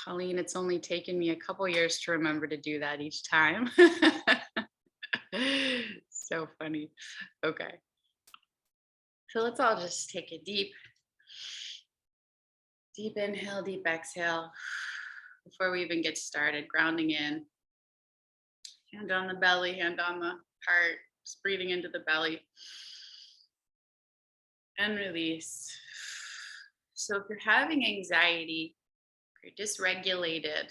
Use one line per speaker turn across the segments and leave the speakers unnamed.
Colleen, it's only taken me a couple years to remember to do that each time. So funny. Okay. So let's all just take a deep inhale, deep exhale. Before we even get started, grounding in, hand on the belly, hand on the heart, just breathing into the belly and release. So if you're having anxiety, if you're dysregulated,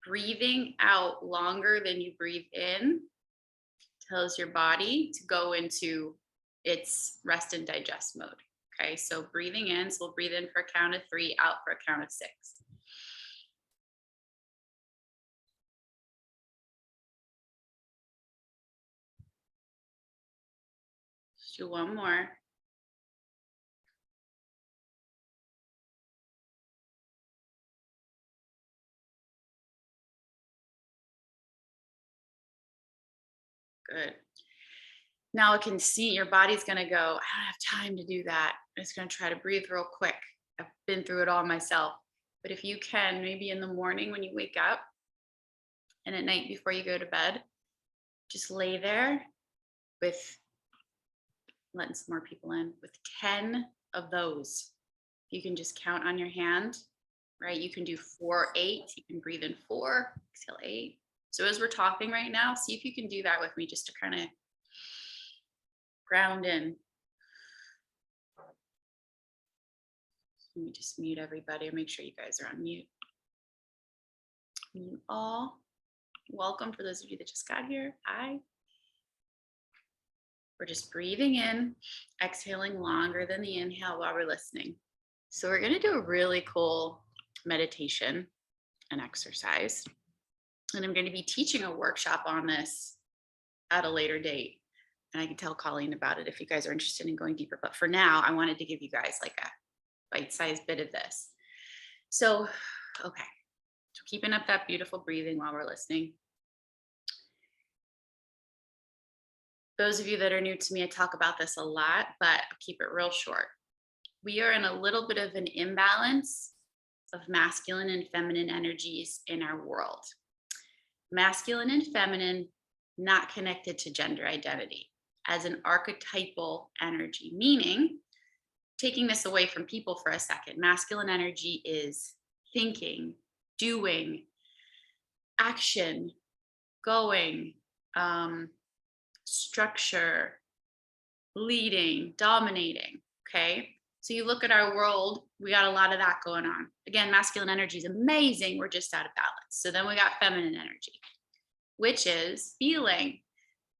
breathing out longer than you breathe in tells your body to go into its rest and digest mode. Okay, so breathing in, so we'll breathe in for a count of 3, out for a count of 6. Let's do one more. Good. Now I can see your body's going to go, I don't have time to do that. It's going to try to breathe real quick. I've been through it all myself. But if you can, maybe in the morning when you wake up and at night before you go to bed, just lay there with, letting some more people in, with 10 of those. You can just count on your hand, right? You can do 4, 8. You can breathe in 4, exhale 8. So as we're talking right now, see if you can do that with me just to kind of ground in. Let me just mute everybody and make sure you guys are on mute. Mute all. Welcome for those of you that just got here. Hi. We're just breathing in, exhaling longer than the inhale while we're listening. So we're going to do a really cool meditation and exercise. And I'm going to be teaching a workshop on this at a later date. And I can tell Colleen about it if you guys are interested in going deeper. But for now, I wanted to give you guys like a bite-sized bit of this. So, okay. So keeping up that beautiful breathing while we're listening. Those of you that are new to me, I talk about this a lot, but I'll keep it real short. We are in a little bit of an imbalance of masculine and feminine energies in our world. Masculine and feminine, not connected to gender identity, as an archetypal energy, meaning, taking this away from people for a second, masculine energy is thinking, doing, action, going, structure, leading, dominating, okay? So you look at our world, we got a lot of that going on. Again, masculine energy is amazing. We're just out of balance. So then we got feminine energy, which is feeling,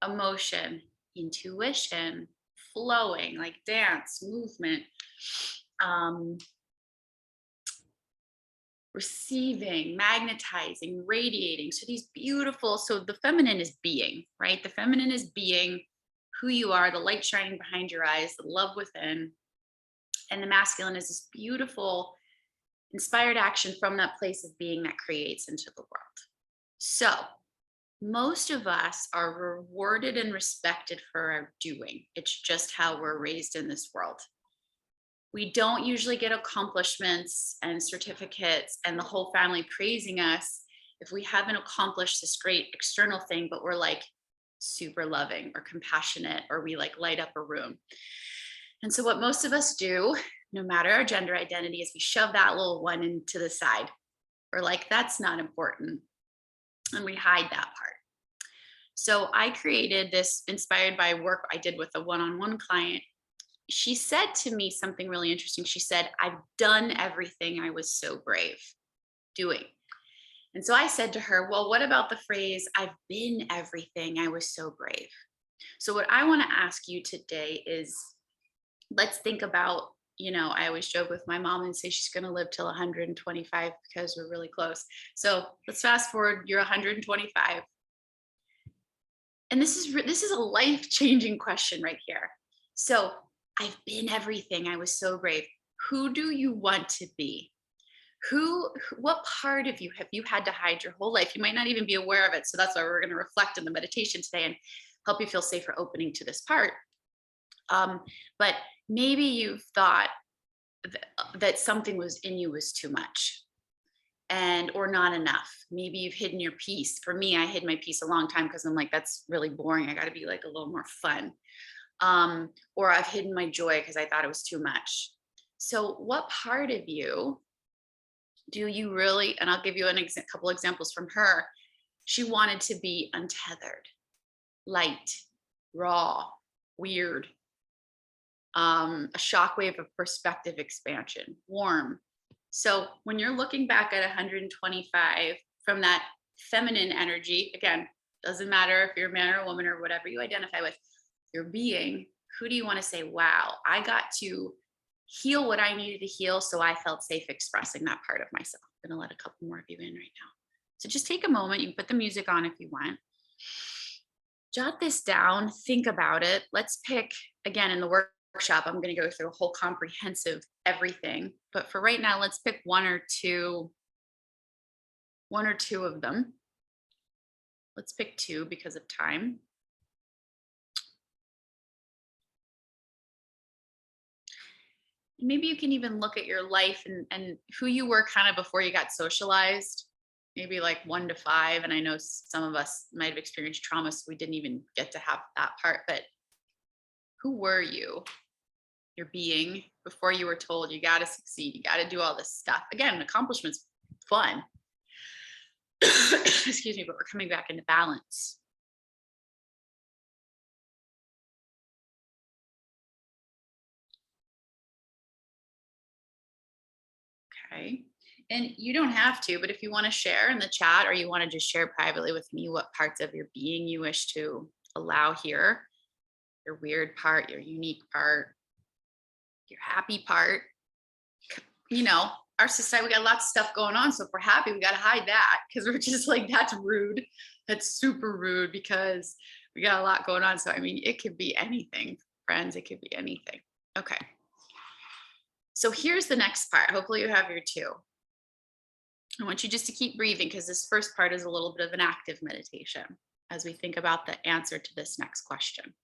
emotion, intuition, flowing, like dance, movement, receiving, magnetizing, radiating. So these beautiful, so the feminine is being, right? The feminine is being who you are, the light shining behind your eyes, the love within. And the masculine is this beautiful, inspired action from that place of being that creates into the world. So most of us are rewarded and respected for our doing. It's just how we're raised in this world. We don't usually get accomplishments and certificates and the whole family praising us if we haven't accomplished this great external thing, but we're like super loving or compassionate, or we like light up a room. And so what most of us do, no matter our gender identity, is we shove that little one into the side. We're like, that's not important. And we hide that part. So I created this inspired by work I did with a one-on-one client. She said to me something really interesting. She said, I've done everything I was so brave doing. And so I said to her, well, what about the phrase, I've been everything I was so brave? So what I want to ask you today is, let's think about, I always joke with my mom and say she's going to live till 125 because we're really close. So let's fast forward, you're 125. And this is a life-changing question right here. So I've been everything. I was so brave. Who do you want to be? What part of you have you had to hide your whole life? You might not even be aware of it. So that's why we're going to reflect in the meditation today and help you feel safer opening to this part. But maybe you've thought that something was in you was too much. or not enough. Maybe you've hidden your peace. For me, I hid my peace a long time because I'm like, that's really boring. I got to be like a little more fun. Or I've hidden my joy because I thought it was too much. So, what part of you do you really, and I'll give you a couple examples from her. She wanted to be untethered, light, raw, weird, a shockwave of perspective expansion, warm. So when you're looking back at 125 from that feminine energy, again, doesn't matter if you're a man or a woman or whatever you identify with, your being, who do you want to say, wow, I got to heal what I needed to heal so I felt safe expressing that part of myself. I'm going to let a couple more of you in right now. So just take a moment. You can put the music on if you want. Jot this down, think about it. Let's pick, again, in the workshop, I'm going to go through a whole comprehensive everything. But for right now, let's pick one or two of them. Let's pick two because of time. Maybe you can even look at your life and who you were kind of before you got socialized, maybe like 1 to 5. And I know some of us might have experienced trauma, so we didn't even get to have that part. But who were you, your being, before you were told you got to succeed, you got to do all this stuff? Again, accomplishment's fun. Excuse me, but we're coming back into balance. Okay. And you don't have to, but if you want to share in the chat or you want to just share privately with me what parts of your being you wish to allow here, your weird part, your unique part, your happy part, you know, our society, we got lots of stuff going on. So if we're happy, we got to hide that because we're just like, that's rude. That's super rude because we got a lot going on. So, I mean, it could be anything, friends. It could be anything. Okay. So here's the next part. Hopefully you have your two. I want you just to keep breathing because this first part is a little bit of an active meditation as we think about the answer to this next question.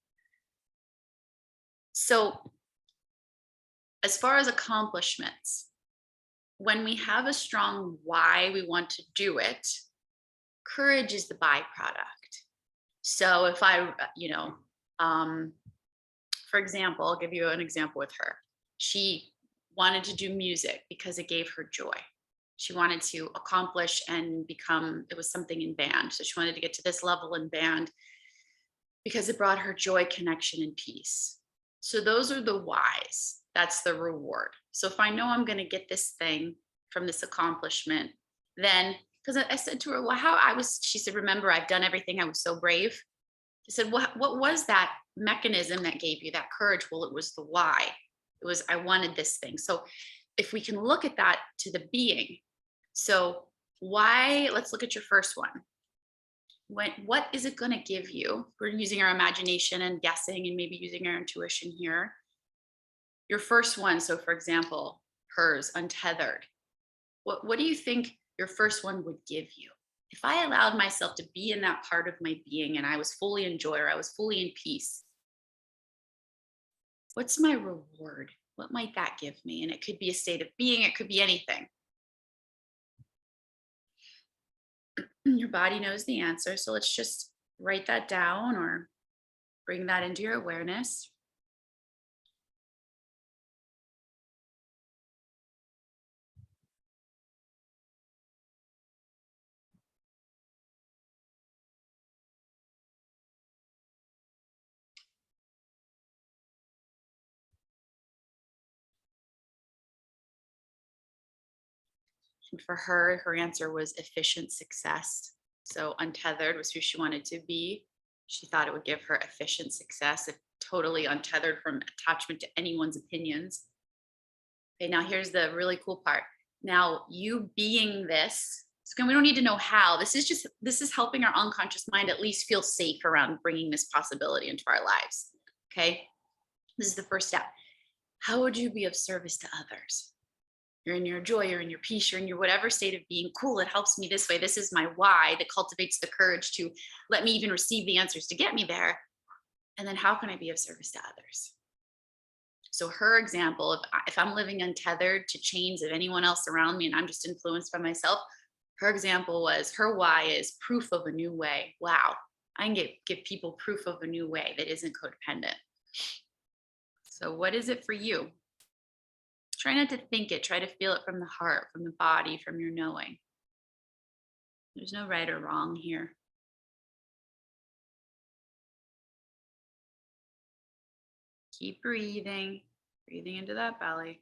So as far as accomplishments, when we have a strong why we want to do it, courage is the byproduct. So if I, for example, I'll give you an example with her. She wanted to do music because it gave her joy. She wanted to accomplish and become, it was something in band. So she wanted to get to this level in band because it brought her joy, connection, and peace. So those are the whys. That's the reward. So if I know I'm going to get this thing from this accomplishment, then, because I said to her, well, she said, remember, I've done everything. I was so brave. I said, what was that mechanism that gave you that courage? Well, it was the why. It was, I wanted this thing. So if we can look at that to the being. So why, let's look at your first one. What is it going to give you? We're using our imagination and guessing and maybe using our intuition here. Your first one, so for example, hers, untethered. What do you think your first one would give you? If I allowed myself to be in that part of my being and I was fully in joy or I was fully in peace, what's my reward? What might that give me? And it could be a state of being, it could be anything. Your body knows the answer. So let's just write that down or bring that into your awareness. And for her answer was efficient success. So untethered was who she wanted to be. She thought it would give her efficient success, if totally untethered from attachment to anyone's opinions. Okay, now here's the really cool part. Now you being this, so we don't need to know how. This is helping our unconscious mind at least feel safe around bringing this possibility into our lives. Okay, this is the first step. How would you be of service to others? You're in your joy, you're in your peace, you're in your whatever state of being. Cool, it helps me this way. This is my why that cultivates the courage to let me even receive the answers to get me there. And then how can I be of service to others? So her example, if I'm living untethered to chains of anyone else around me and I'm just influenced by myself, Her example was her why is proof of a new way. Wow, I can give people proof of a new way that isn't codependent. So, what is it for you? Try not to think it, try to feel it from the heart, from the body, from your knowing. There's no right or wrong here. Keep breathing, breathing into that belly.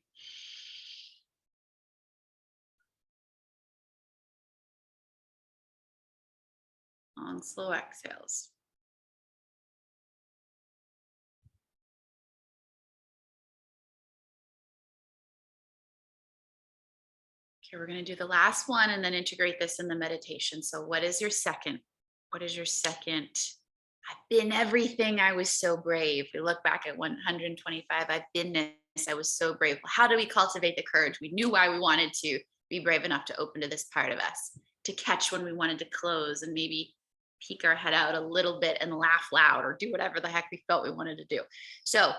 On slow exhales. Okay, we're going to do the last one and then integrate this in the meditation. So, what is your second? What is your second? I've been everything. I was so brave. We look back at 125. I've been this. I was so brave. How do we cultivate the courage? We knew why we wanted to be brave enough to open to this part of us, to catch when we wanted to close and maybe peek our head out a little bit and laugh loud or do whatever the heck we felt we wanted to do. So,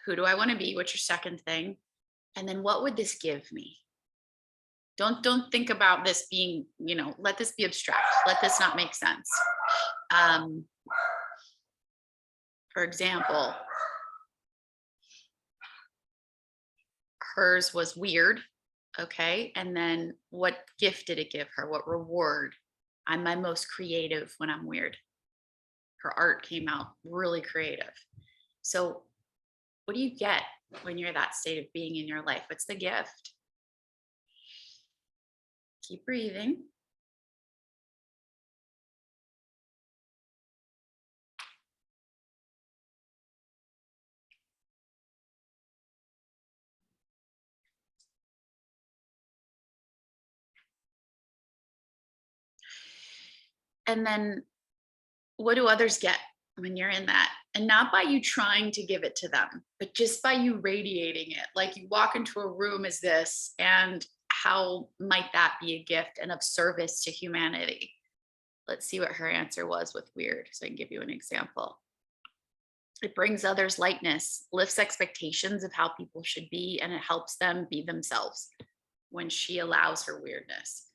who do I want to be? What's your second thing? And then what would this give me? Don't think about this being, let this be abstract. Let this not make sense. Um, for example, hers was weird. Okay. And then what gift did it give her? What reward? I'm my most creative when I'm weird. Her art came out really creative. So, what do you get when you're that state of being in your life? What's the gift? Keep breathing. And then what do others get when you're in that? And not by you trying to give it to them, but just by you radiating it. Like you walk into a room as this, and how might that be a gift and of service to humanity? Let's see what her answer was with weird, so I can give you an example. It brings others lightness, lifts expectations of how people should be, and it helps them be themselves when she allows her weirdness.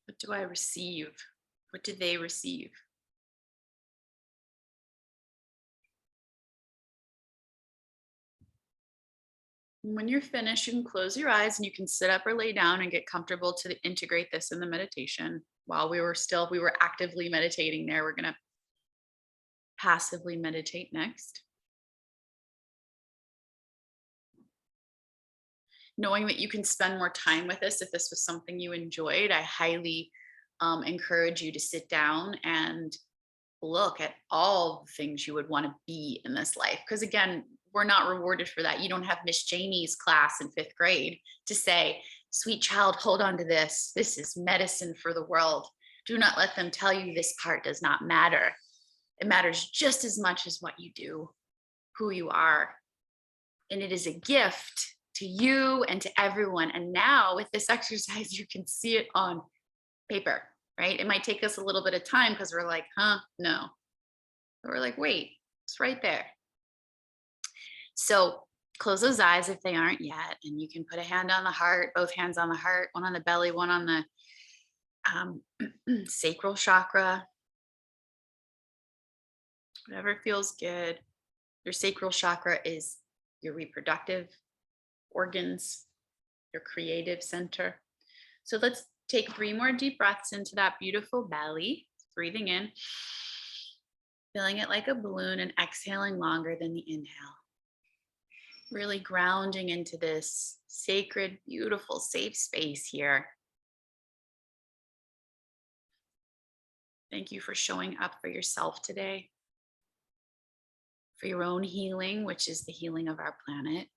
What do I receive? What do they receive? When you're finished, you can close your eyes and you can sit up or lay down and get comfortable to integrate this in the meditation. While we were actively meditating there. We're going to passively meditate next. Knowing that you can spend more time with this, if this was something you enjoyed, I highly encourage you to sit down and look at all the things you would want to be in this life. Because again, we're not rewarded for that. You don't have Miss Janie's class in 5th grade to say, sweet child, hold on to this. This is medicine for the world. Do not let them tell you this part does not matter. It matters just as much as what you do, who you are. And it is a gift to you and to everyone. And now with this exercise, you can see it on paper, right? It might take us a little bit of time because we're like, no. But we're like, wait, it's right there. So close those eyes if they aren't yet. And you can put a hand on the heart, both hands on the heart, one on the belly, one on the sacral chakra. Whatever feels good. Your sacral chakra is your reproductive organs, your creative center. So let's take 3 more deep breaths into that beautiful belly, breathing in, filling it like a balloon, and exhaling longer than the inhale. Really grounding into this sacred, beautiful, safe space here. Thank you for showing up for yourself today, for your own healing, which is the healing of our planet,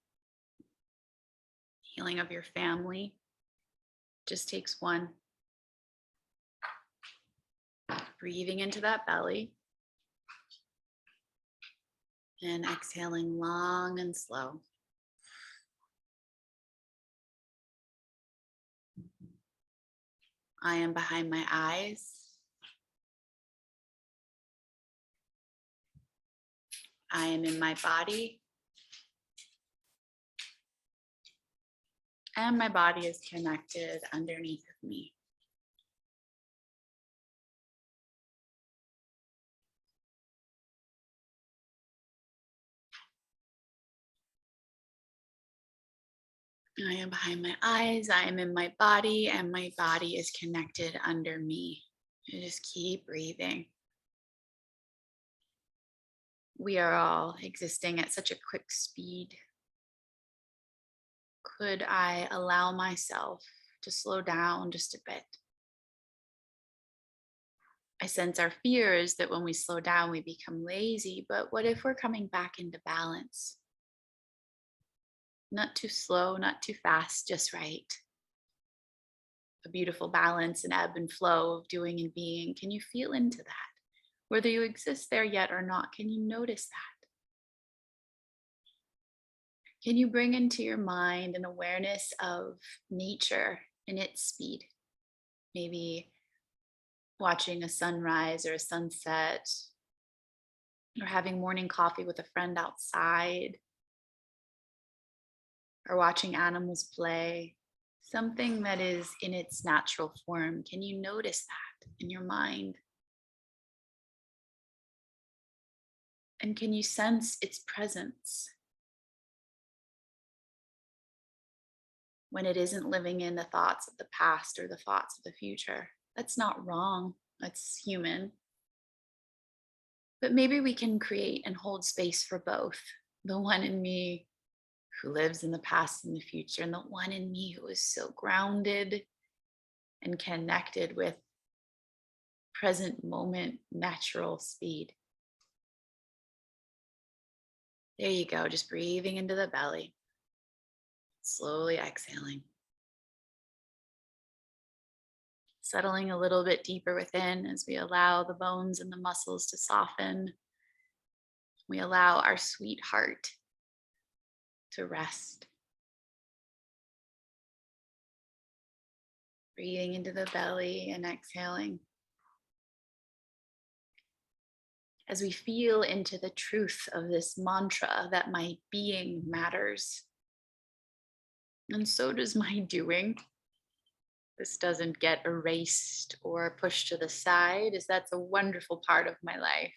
healing of your family. Just takes one. Breathing into that belly and exhaling long and slow. I am behind my eyes. I am in my body, and my body is connected underneath of me. I am behind my eyes, I am in my body, and my body is connected under me. You just keep breathing. We are all existing at such a quick speed. Could I allow myself to slow down just a bit? I sense our fear is that when we slow down, we become lazy. But what if we're coming back into balance? Not too slow, not too fast, just right. A beautiful balance and ebb and flow of doing and being. Can you feel into that? Whether you exist there yet or not, can you notice that? Can you bring into your mind an awareness of nature in its speed? Maybe watching a sunrise or a sunset, or having morning coffee with a friend outside, or watching animals play, something that is in its natural form. Can you notice that in your mind? And can you sense its presence when it isn't living in the thoughts of the past or the thoughts of the future? That's not wrong, that's human. But maybe we can create and hold space for both, the one in me who lives in the past and the future, and the one in me who is so grounded and connected with present moment, natural speed. There you go, just breathing into the belly, slowly exhaling. Settling a little bit deeper within as we allow the bones and the muscles to soften. We allow our sweet heart to rest. Breathing into the belly and exhaling. As we feel into the truth of this mantra that my being matters, and so does my doing. This doesn't get erased or pushed to the side, as that's a wonderful part of my life.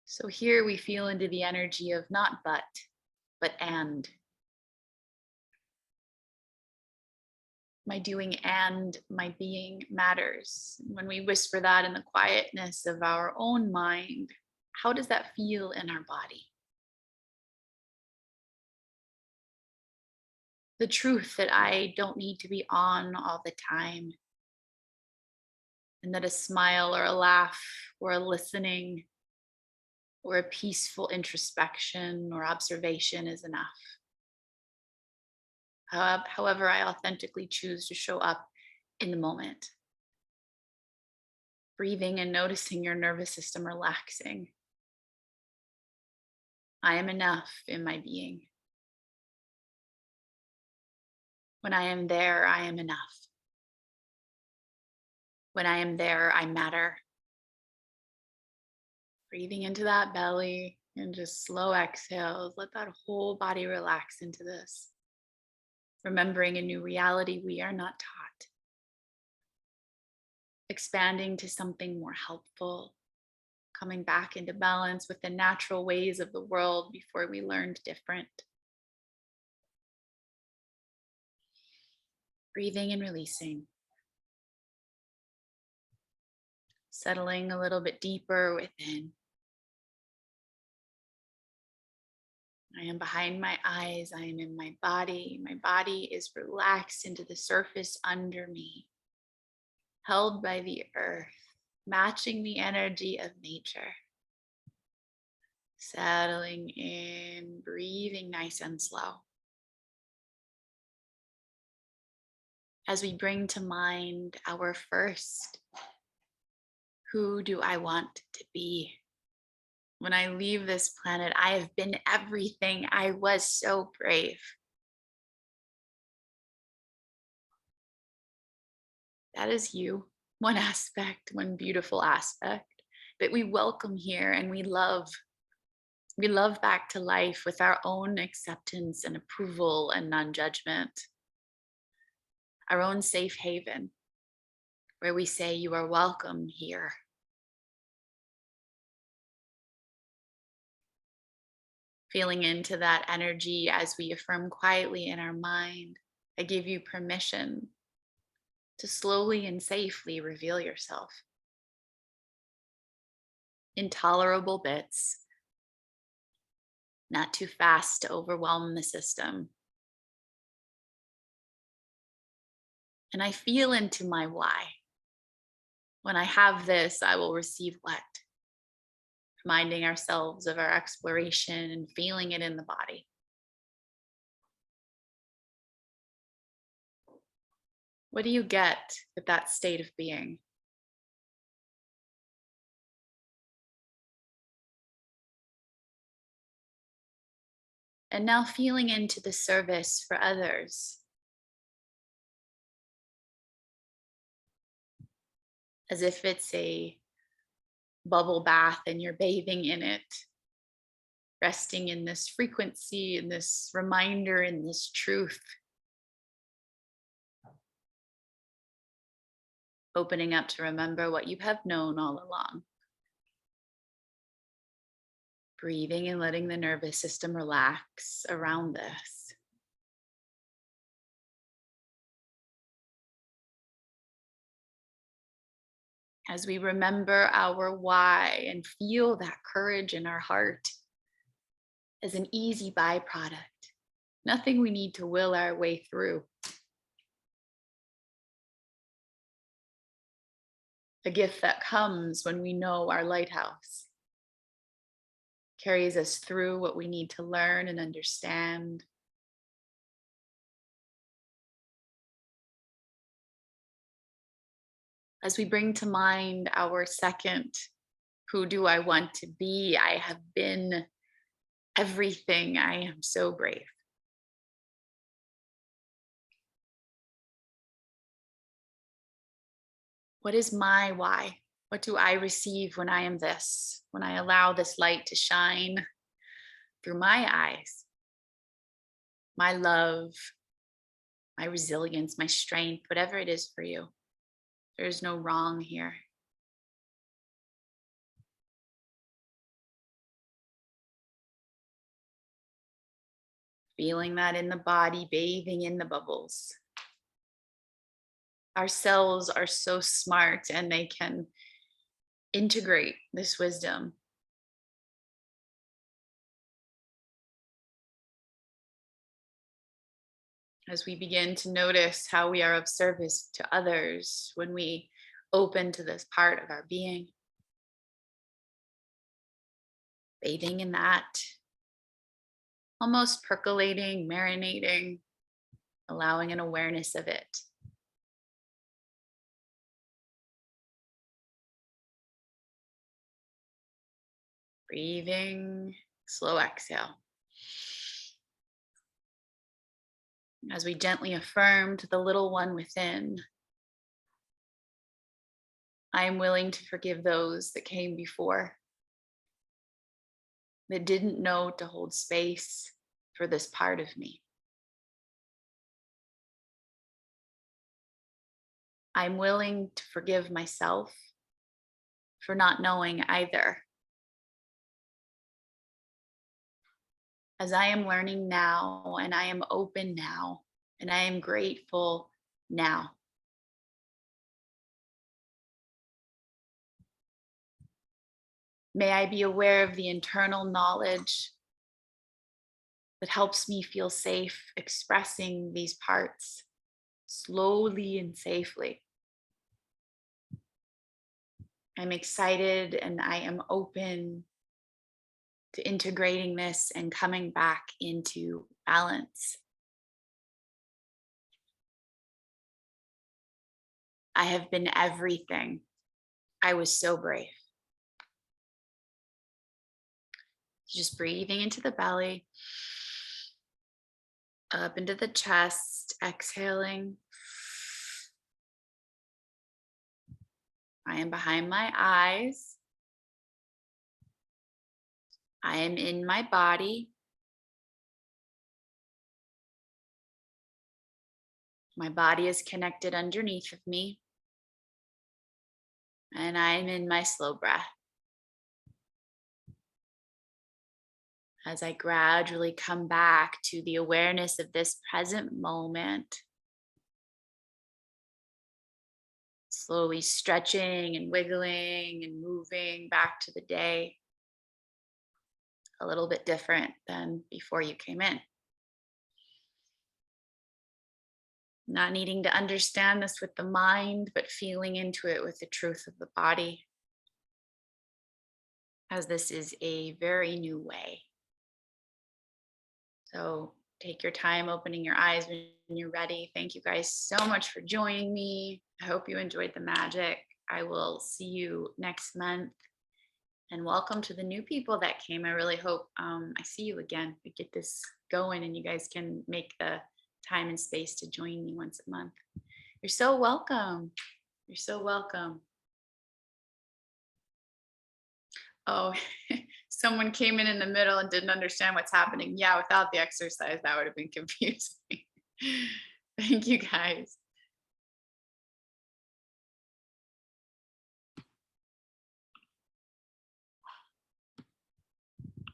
So here we feel into the energy of not but and. My doing and my being matters. When we whisper that in the quietness of our own mind, how does that feel in our body? The truth that I don't need to be on all the time, and that a smile or a laugh or a listening or a peaceful introspection or observation is enough. However, I authentically choose to show up in the moment. Breathing and noticing your nervous system relaxing. I am enough in my being. When I am there, I am enough. When I am there, I matter. Breathing into that belly and just slow exhales. Let that whole body relax into this. Remembering a new reality we are not taught. Expanding to something more helpful. Coming back into balance with the natural ways of the world before we learned different. Breathing and releasing. Settling a little bit deeper within. I am behind my eyes. I am in my body. My body is relaxed into the surface under me, held by the earth, matching the energy of nature. Settling in, breathing nice and slow. As we bring to mind our first, who do I want to be? When I leave this planet, I have been everything. I was so brave. That is you. One aspect, one beautiful aspect. that we welcome here and we love. We love back to life with our own acceptance and approval and non-judgment, our own safe haven where we say, you are welcome here. Feeling into that energy as we affirm quietly in our mind, I give you permission to slowly and safely reveal yourself. Intolerable bits, not too fast to overwhelm the system. And I feel into my why. When I have this, I will receive what? Reminding ourselves of our exploration and feeling it in the body. What do you get with that state of being? And now feeling into the service for others, as if it's a bubble bath and you're bathing in it, resting in this frequency, in this reminder, in this truth. Opening up to remember what you have known all along. Breathing and letting the nervous system relax around this. As we remember our why and feel that courage in our heart as an easy byproduct, nothing we need to will our way through. A gift that comes when we know our lighthouse carries us through what we need to learn and understand. As we bring to mind our second, who do I want to be? I have been everything. I am so brave. What is my why? What do I receive when I am this? When I allow this light to shine through my eyes, my love, my resilience, my strength, whatever it is for you. There is no wrong here. Feeling that in the body, bathing in the bubbles. Our cells are so smart and they can integrate this wisdom. As we begin to notice how we are of service to others when we open to this part of our being. Bathing in that, almost percolating, marinating, allowing an awareness of it. Breathing, slow exhale. As we gently affirm to the little one within, I am willing to forgive those that came before, that didn't know to hold space for this part of me. I'm willing to forgive myself for not knowing either. As I am learning now, and I am open now, and I am grateful now. May I be aware of the internal knowledge that helps me feel safe expressing these parts slowly and safely. I'm excited and I am open to integrating this and coming back into balance. I have been everything. I was so brave. Just breathing into the belly, up into the chest, exhaling. I am behind my eyes. I am in my body. My body is connected underneath of me, and I'm in my slow breath. As I gradually come back to the awareness of this present moment, slowly stretching and wiggling and moving back to the day, a little bit different than before you came in. Not needing to understand this with the mind, but feeling into it with the truth of the body, as this is a very new way. So take your time opening your eyes when you're ready. Thank you guys so much for joining me. I hope you enjoyed the magic. I will see you next month. And welcome to the new people that came. I really hope I see you again. We get this going and you guys can make the time and space to join me once a month. You're so welcome. You're so welcome. Oh, someone came in the middle and didn't understand what's happening. Yeah, without the exercise, that would have been confusing. Thank you guys.